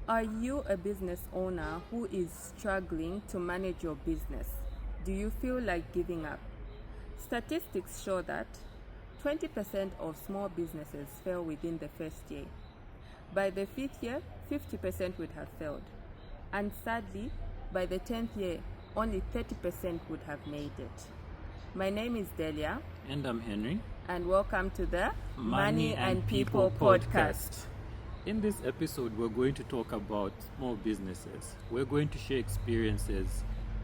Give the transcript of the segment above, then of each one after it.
Are you a business owner who is struggling to manage your business? Do you feel like giving up? Statistics show that 20% of small businesses fail within the first year. By the fifth year, 50% would have failed. And sadly, by the 10th year, only 30% would have made it. My name is Delia. And I'm Henry. And welcome to the Money and People podcast. In this episode, we're going to talk about small businesses. We're going to share experiences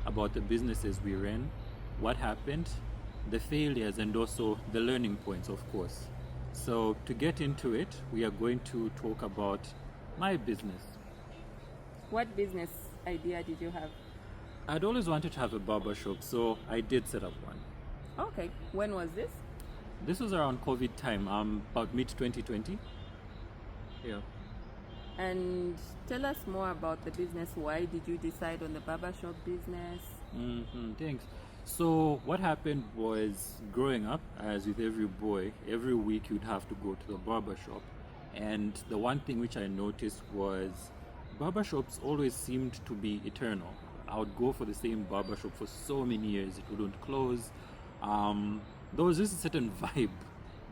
about the businesses we ran, what happened, the failures, and also the learning points, of course. So to get into it, we are going to talk about my business. What business idea did you have? I'd always wanted to have a barber shop, so I did set up one. Okay, when was this? This was around COVID time, about mid-2020. Yeah. And tell us more about the business. Why did you decide on the barbershop business? Thanks. So what happened was, growing up, as with every boy, every week you'd have to go to the barbershop. And the one thing which I noticed was barbershops always seemed to be eternal. I would go for the same barbershop for so many years. It wouldn't close. There was just a certain vibe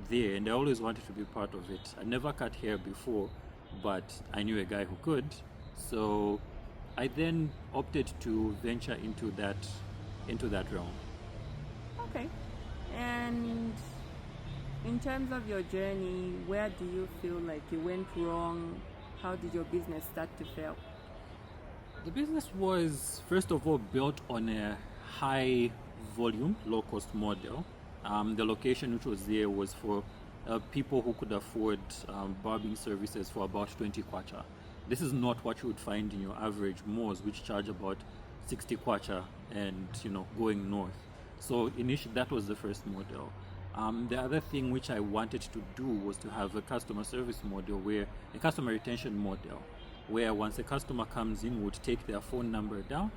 there, and I always wanted to be part of it. I never cut hair before, but I knew a guy who could. So I then opted to venture into that realm. Okay. And in terms of your journey, where do you feel like you went wrong? How did your business start to fail? The business was, first of all, built on a high volume, low cost model. The location which was there was for people who could afford barbing services for about 20 kwacha. This is not what you would find in your average malls, which charge about 60 kwacha and going north. So initially that was the first model. The other thing which I wanted to do was to have a customer service model, a customer retention model, where once a customer comes in, would take their phone number down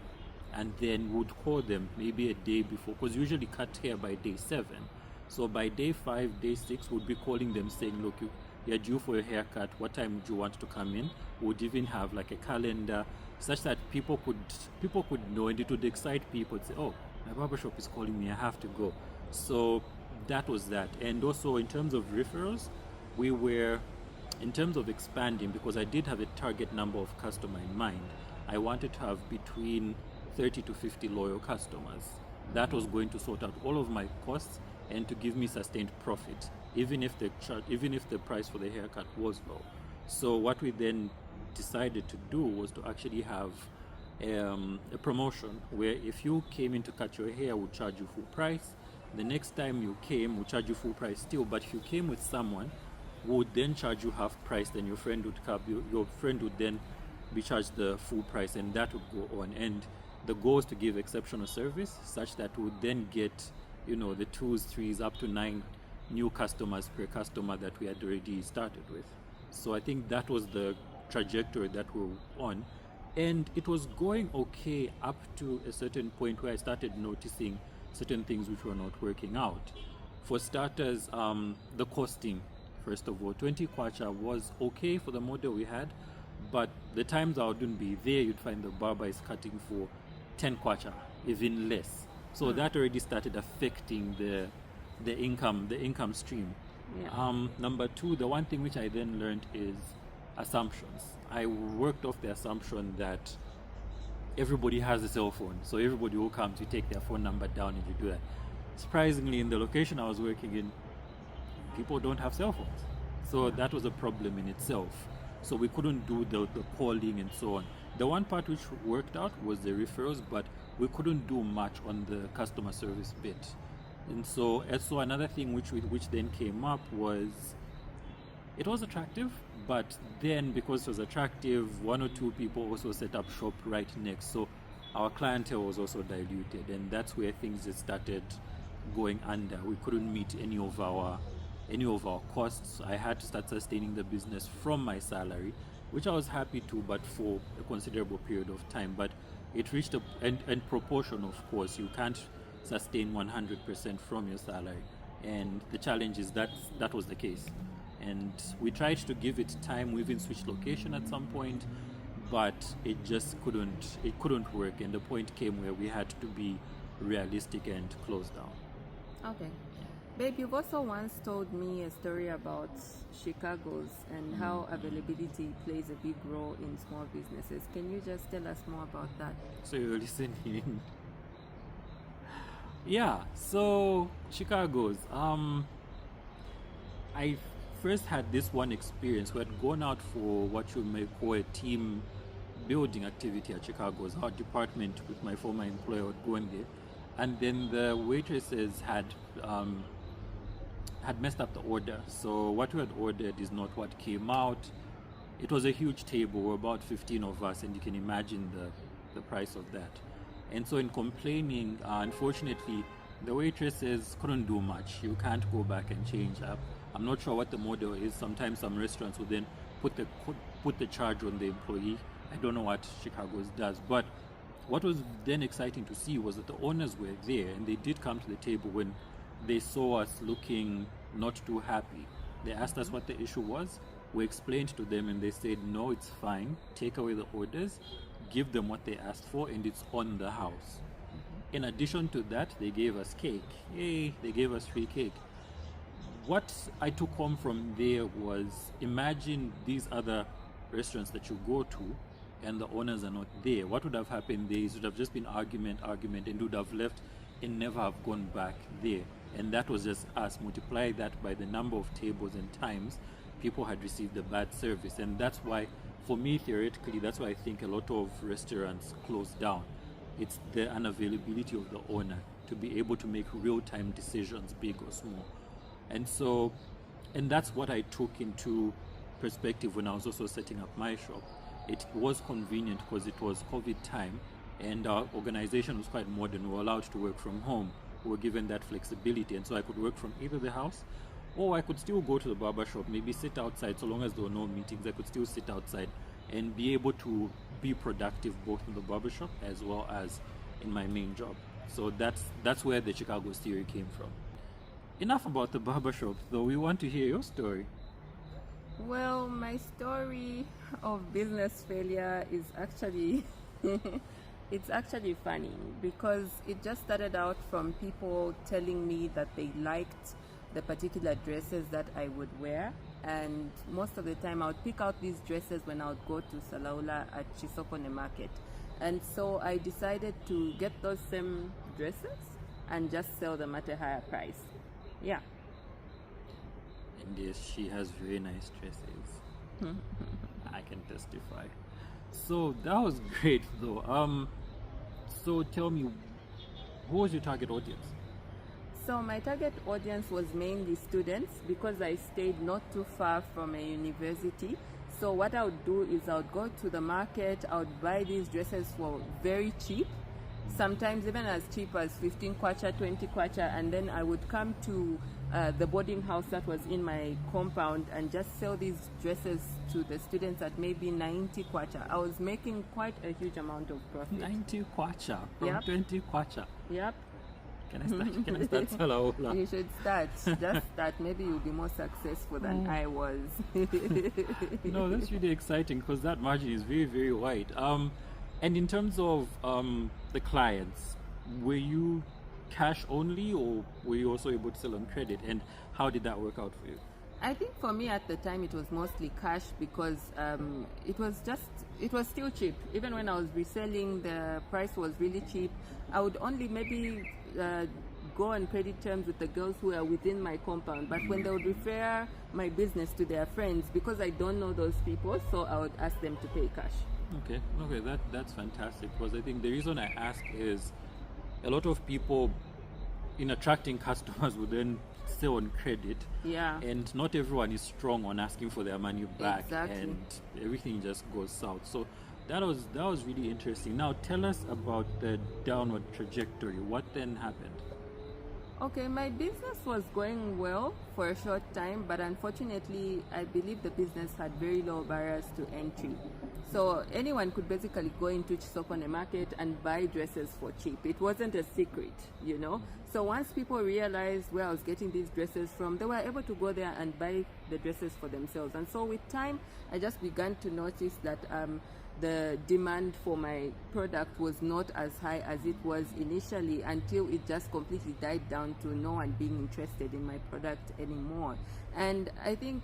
and then would call them maybe a day before, because usually cut hair by day 7. So by day 5, day 6, would be calling them saying, look, you're due for a haircut, what time would you want to come in? Would even have like a calendar such that people could know, and it would excite people to say, oh, my barbershop is calling me, I have to go. So that was that. And also in terms of referrals, in terms of expanding, because I did have a target number of customer in mind, I wanted to have between 30 to 50 loyal customers. That was going to sort out all of my costs and to give me sustained profit, even if the price for the haircut was low. So what we then decided to do was to actually have a promotion where if you came in to cut your hair, we'd charge you full price. The next time you came, we'd charge you full price still, but if you came with someone, we would then charge you half price, then your friend would your friend would then be charged the full price, and that would go on. And the goal is to give exceptional service such that we would then get the 2s, 3s, up to 9 new customers per customer that we had already started with. So I think that was the trajectory that we were on, and it was going okay up to a certain point where I started noticing certain things which were not working out. For starters, the costing, first of all, 20 kwacha was okay for the model we had, but the times I wouldn't be there, you'd find the barber is cutting for 10 kwacha, even less. So that already started affecting the income stream. Yeah. Number 2, the one thing which I then learned is assumptions. I worked off the assumption that everybody has a cell phone, so everybody who comes, you take their phone number down and you do that. Surprisingly, in the location I was working in, people don't have cell phones, so that was a problem in itself. So we couldn't do the calling and so on. The one part which worked out was the referrals, but we couldn't do much on the customer service bit. And so another thing which then came up was, it was attractive, but then because it was attractive, 1 or 2 people also set up shop right next. So our clientele was also diluted, and that's where things just started going under. We couldn't meet any of our costs. I had to start sustaining the business from my salary, which I was happy to, but for a considerable period of time. But it reached and proportion, of course, you can't sustain 100% from your salary, and the challenge is that was the case. And we tried to give it time. We even switched location at some point, but it couldn't work, and the point came where we had to be realistic and close down. Okay. Babe, you've also once told me a story about Chicago's and how availability plays a big role in small businesses. Can you just tell us more about that? So you're listening. Yeah, so Chicago's. I first had this one experience. We had gone out for what you may call a team building activity at Chicago's. Our department with my former employer had gone there, and then the waitresses had messed up the order. So what we had ordered is not what came out. It was a huge table, we're about 15 of us, and you can imagine the price of that. And so in complaining, unfortunately, the waitresses couldn't do much. You can't go back and change up. I'm not sure what the model is. Sometimes some restaurants will then put the charge on the employee. I don't know what Chicago's does. But what was then exciting to see was that the owners were there, and they did come to the table when they saw us looking not too happy. They asked us what the issue was. We explained to them, and they said, no, it's fine. Take away the orders, give them what they asked for, and it's on the house. In addition to that, they gave us cake. Yay, they gave us free cake. What I took home from there was, imagine these other restaurants that you go to and the owners are not there. What would have happened there is it would have just been argument, and would have left and never have gone back there. And that was just us. Multiply that by the number of tables and times people had received a bad service. And that's why, for me, theoretically, that's why I think a lot of restaurants close down. It's the unavailability of the owner to be able to make real-time decisions, big or small. And that's what I took into perspective when I was also setting up my shop. It was convenient because it was COVID time, and our organization was quite modern. We were allowed to work from home. We were given that flexibility, and so I could work from either the house, or I could still go to the barber shop, maybe sit outside. So long as there were no meetings, I could still sit outside and be able to be productive both in the barber shop as well as in my main job. So that's where the Chicago's theory came from. Enough about the barber shop, though. We want to hear your story. Well, my story of business failure is actually it's actually funny, because it just started out from people telling me that they liked the particular dresses that I would wear, and most of the time I would pick out these dresses when I would go to Salaula at Chisokone Market. And so I decided to get those same dresses and just sell them at a higher price. Yeah. And yes, she has very nice dresses. I can testify. So that was great, though. So tell me, who was your target audience? So my target audience was mainly students, because I stayed not too far from a university. So what I would do is I would go to the market, I would buy these dresses for very cheap, sometimes even as cheap as 15 kwacha, 20 kwacha, and then I would come to the boarding house that was in my compound and just sell these dresses to the students at maybe 90 kwacha. I was making quite a huge amount of profit. 90 kwacha from Yep. 20 kwacha. Yep. Can I start Salaula? You should start. Just start. Maybe you'll be more successful than I was. No, that's really exciting because that margin is very, very wide. And in terms of the clients, were you cash only, or were you also able to sell on credit? And how did that work out for you? I think for me at the time it was mostly cash, because it was still cheap. Even when I was reselling, the price was really cheap. I would only maybe go on credit terms with the girls who are within my compound, but when they would refer my business to their friends, because I don't know those people, so I would ask them to pay cash. Okay, that's fantastic, because I think the reason I ask is a lot of people in attracting customers would then sell on credit. Yeah. And not everyone is strong on asking for their money back. Exactly. And everything just goes south. So that was really interesting. Now tell us about the downward trajectory. What then happened? Okay, my business was going well for a short time, but unfortunately, I believe the business had very low barriers to entry. So anyone could basically go into Chisokone Market and buy dresses for cheap. It wasn't a secret, you know. So once people realized where I was getting these dresses from, they were able to go there and buy the dresses for themselves. And so with time, I just began to notice that the demand for my product was not as high as it was initially, until it just completely died down to no one being interested in my product anymore. And I think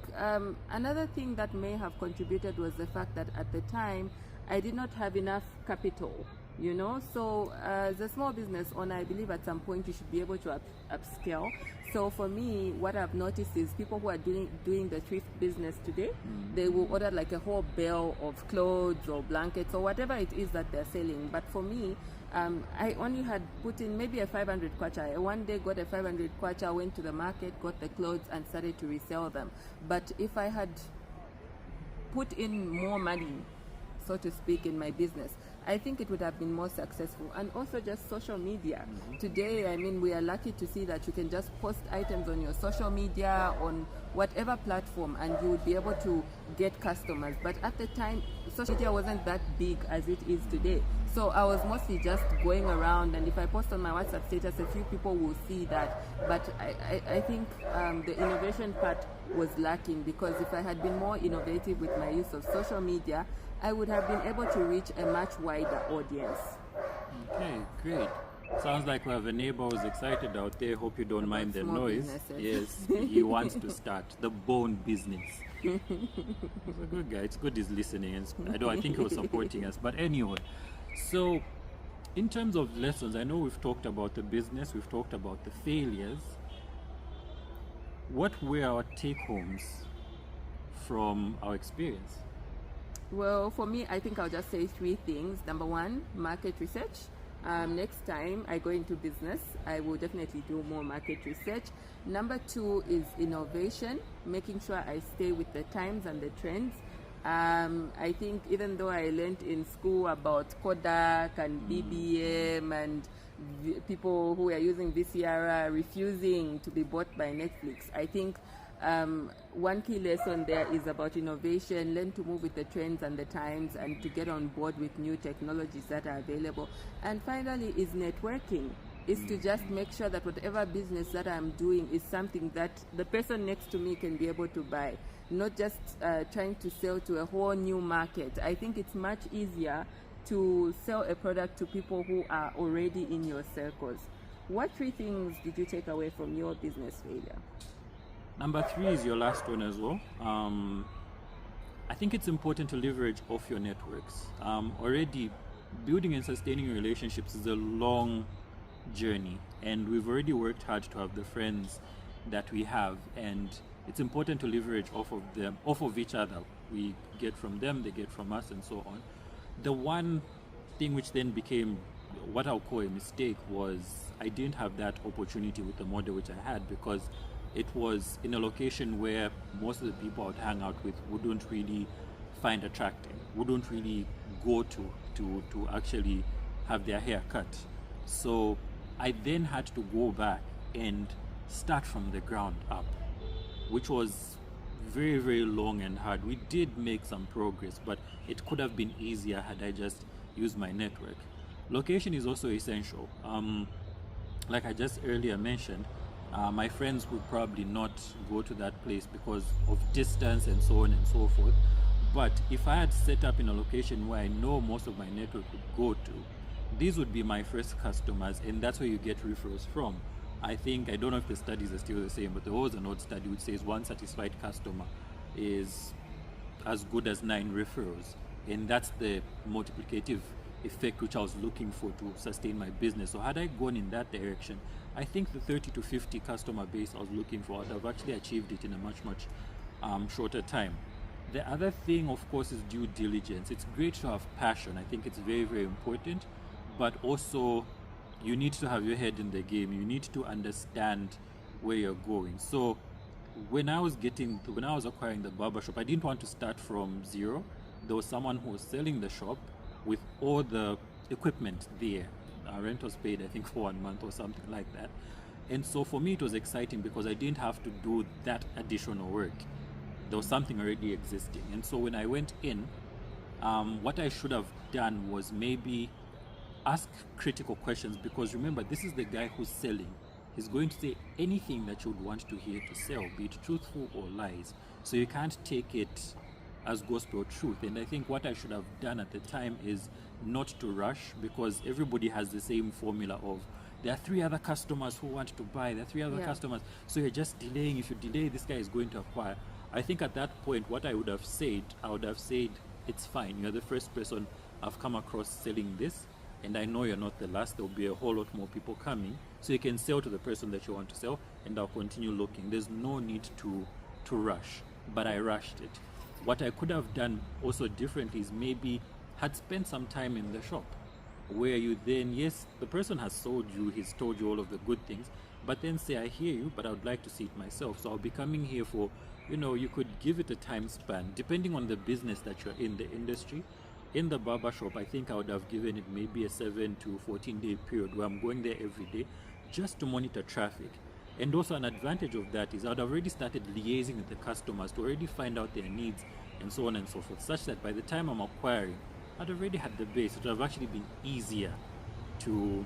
another thing that may have contributed was the fact that at the time I did not have enough capital, you know. So as a small business owner, I believe at some point you should be able to upscale. So for me, what I've noticed is people who are doing the thrift business today, they will order like a whole bale of clothes or blankets or whatever it is that they're selling. But for me, I only had put in maybe a 500 kwacha. I one day got a 500 kwacha, went to the market, got the clothes and started to resell them. But if I had put in more money, so to speak, in my business, I think it would have been more successful. And also just social media. Today, I mean, we are lucky to see that you can just post items on your social media, on whatever platform, and you would be able to get customers. But at the time, social media wasn't that big as it is today. So I was mostly just going around, and if I post on my WhatsApp status, a few people will see that. But I think the innovation part was lacking, because if I had been more innovative with my use of social media, I would have been able to reach a much wider audience. Okay, great. Sounds like we have a neighbor who's excited out there. Hope you don't mind the small noise. businesses. Yes, he wants to start the bone business. He's a good guy. It's good he's listening. And I think he was supporting us. But anyway, so in terms of lessons, I know we've talked about the business, we've talked about the failures. What were our take-homes from our experience? Well, for me, I think I'll just say three things. Number one, market research. Next time I go into business, I will definitely do more market research. Number two is innovation, making sure I stay with the times and the trends. I think even though I learned in school about Kodak and BBM and people who are using VCR refusing to be bought by Netflix, I think one key lesson there is about innovation, learn to move with the trends and the times, and to get on board with new technologies that are available. And finally is networking, is to just make sure that whatever business that I'm doing is something that the person next to me can be able to buy, not just trying to sell to a whole new market. I think it's much easier to sell a product to people who are already in your circles. What three things did you take away from your business failure? Number three is your last one as well. I think it's important to leverage off your networks. Already, building and sustaining relationships is a long journey, and we've already worked hard to have the friends that we have, and it's important to leverage off of them, off of each other. We get from them, they get from us, and so on. The one thing which then became what I'll call a mistake was I didn't have that opportunity with the model which I had, because it was in a location where most of the people I would hang out with wouldn't really find attractive, wouldn't really go to actually have their hair cut. So I then had to go back and start from the ground up, which was very, very long and hard. We did make some progress, but it could have been easier had I just used my network. Location is also essential. Like I just earlier mentioned, my friends would probably not go to that place because of distance and so on and so forth. But if I had set up in a location where I know most of my network would go to, these would be my first customers, and that's where you get referrals from. I don't know if the studies are still the same, but there was an old study which says one satisfied customer is as good as 9 referrals. And that's the multiplicative effect which I was looking for to sustain my business. So had I gone in that direction, I think the 30 to 50 customer base I was looking for, I've actually achieved it in a much shorter time. The other thing, of course, is due diligence. It's great to have passion. I think it's very, very important, but also you need to have your head in the game. You need to understand where you're going. So when I was acquiring the barbershop, I didn't want to start from zero. There was someone who was selling the shop with all the equipment there. Our rent was paid, I think, for 1 month or something like that. And so for me, it was exciting because I didn't have to do that additional work. There was something already existing. And so when I went in, what I should have done was maybe ask critical questions, because remember, this is the guy who's selling. He's going to say anything that you would want to hear to sell, be it truthful or lies. So you can't take it as gospel truth. And I think what I should have done at the time is not to rush, because everybody has the same formula of there are 3 other customers who want to buy, there are 3 other customers, so you're just delaying. If you delay, this guy is going to acquire. I think at that point, what I would have said, it's fine. You're the first person I've come across selling this, and I know you're not the last. There'll be a whole lot more people coming, so you can sell to the person that you want to sell, and I'll continue looking. There's no need to rush, but I rushed it. What I could have done also differently is maybe had spent some time in the shop, where you then, yes, the person has sold you, he's told you all of the good things, but then say, I hear you, but I would like to see it myself. So I'll be coming here for, you could give it a time span, depending on the business that you're in, the industry. In the barber shop, I think I would have given it maybe a 7 to 14 day period where I'm going there every day just to monitor traffic. And also an advantage of that is I would have already started liaising with the customers to already find out their needs and so on and so forth, such that by the time I'm acquiring, I'd already had the base. It would have actually been easier to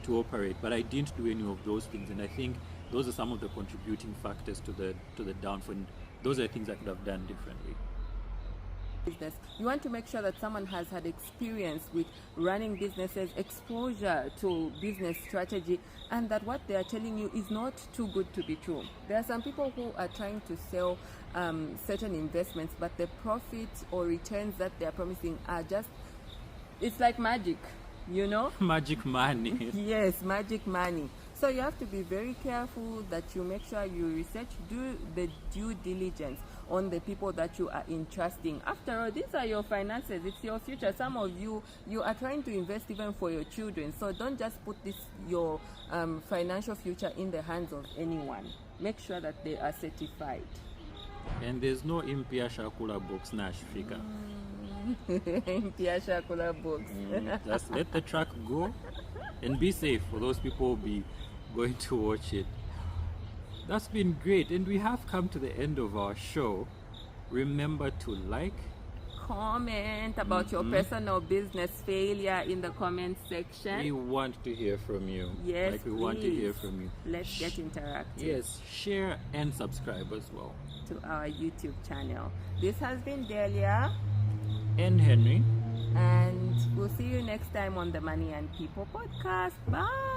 operate, but I didn't do any of those things, and I think those are some of the contributing factors to the downfall. And those are things I could have done differently. Business. You want to make sure that someone has had experience with running businesses, exposure to business strategy, and that what they are telling you is not too good to be true. There are some people who are trying to sell certain investments, but the profits or returns that they are promising are just, it's like magic, Magic money. Yes, magic money. So you have to be very careful that you make sure you research, do the due diligence on the people that you are entrusting. After all, these are your finances, it's your future. Some of you are trying to invest even for your children. So don't just put your financial future in the hands of anyone. Make sure that they are certified. And there's no impia shakula box nash fika. Impia shakula box. Just let the track go and be safe for those people who be going to watch it. That's been great, and we have come to the end of our show. Remember to like, comment about your personal business failure in the comment section. We want to hear from you. Yes, we want to hear from you. Let's get interactive. Yes, share and subscribe as well to our YouTube channel. This has been Delia and Henry, and we'll see you next time on the Money and People podcast. Bye.